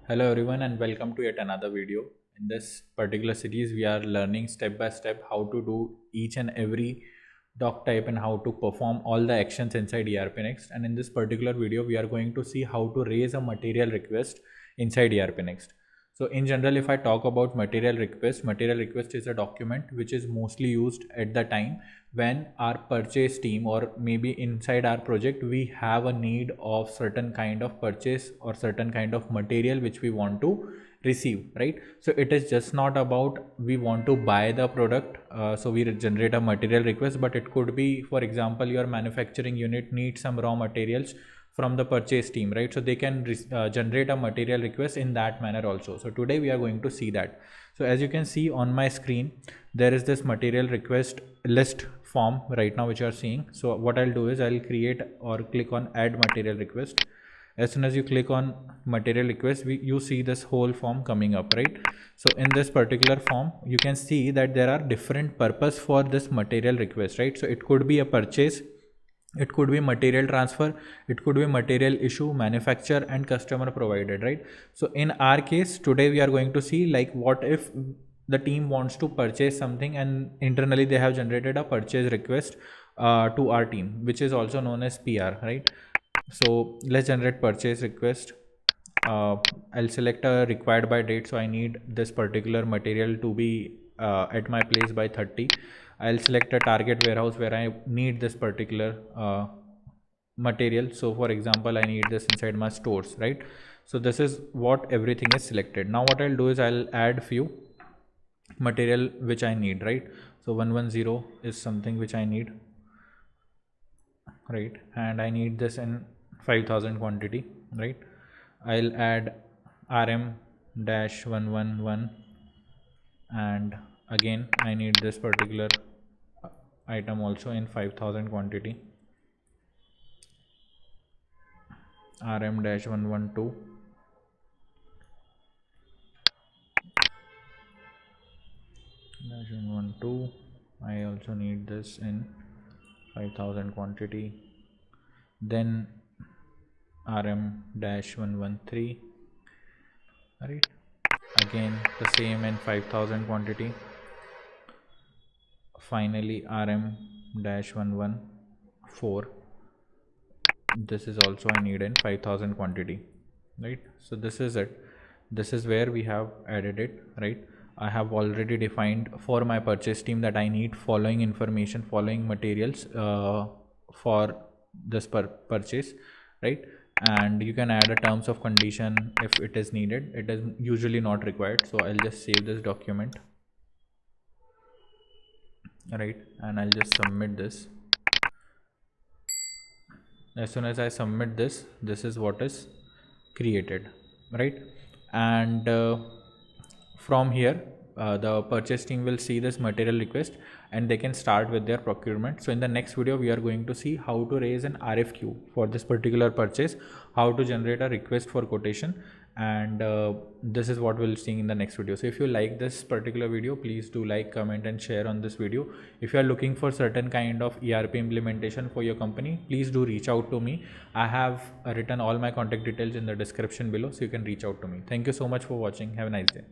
Hello everyone and welcome to yet another video. In this particular series we are learning step by step how to do each and every doc type and how to perform all the actions inside ERPNext. And in this particular video we are going to see how to raise a material request inside ERPNext. So in general, if I talk about material request is a document which is mostly used at the time when our purchase team or maybe inside our project we have a need of certain kind of purchase or certain kind of material which we want to receive, right? So it is just not about we want to buy the product, so we generate a material request, but it could be, for example, your manufacturing unit needs some raw materials from the purchase team, right? So they can generate a material request in that manner also. So today we are going to see that. So as you can see on my screen, there is this material request list form right now which you are seeing. So what I'll do is I'll create or click on add material request. As soon as you click on material request, you see this whole form coming up, right? So in this particular form you can see that there are different purpose for this material request, right? So it could be a purchase, it could be material transfer, it could be material issue, manufacturer and customer provided, right? So in our case today we are going to see like what if the team wants to purchase something and internally they have generated a purchase request to our team, which is also known as PR, right? So let's generate purchase request. I'll select a required by date, so I need this particular material to be at my place by 30. I'll select a target warehouse where I need this particular material. So for example, I need this inside my stores, right? So this is what everything is selected. Now what I'll do is I'll add few material which I need, right? So 110 is something which I need, right? And I need this in 5000 quantity, right? I'll add RM-111 and again I need this particular item also in 5000 quantity. RM-112 I also need this in 5000 quantity. Then RM-113, right? Again the same in 5000 quantity. Finally RM-114, this is also I need in 5000 quantity, right? So this is it. This is where we have added it, right? I have already defined for my purchase team that I need following information, following materials for this purchase, right? And you can add a terms of condition if it is needed. It is usually not required, so I'll just save this document, right? And I'll just submit this. As soon as I submit this, this is what is created, right? And from here the purchase team will see this material request and they can start with their procurement. So in the next video we are going to see how to raise an RFQ for this particular purchase, how to generate a request for quotation, and this is what we'll see in the next video. So if you like this particular video, please do like, comment and share on this video. If you are looking for certain kind of ERP implementation for your company, please do reach out to me. I have written all my contact details in the description below, so you can reach out to me. Thank you so much for watching. Have a nice day.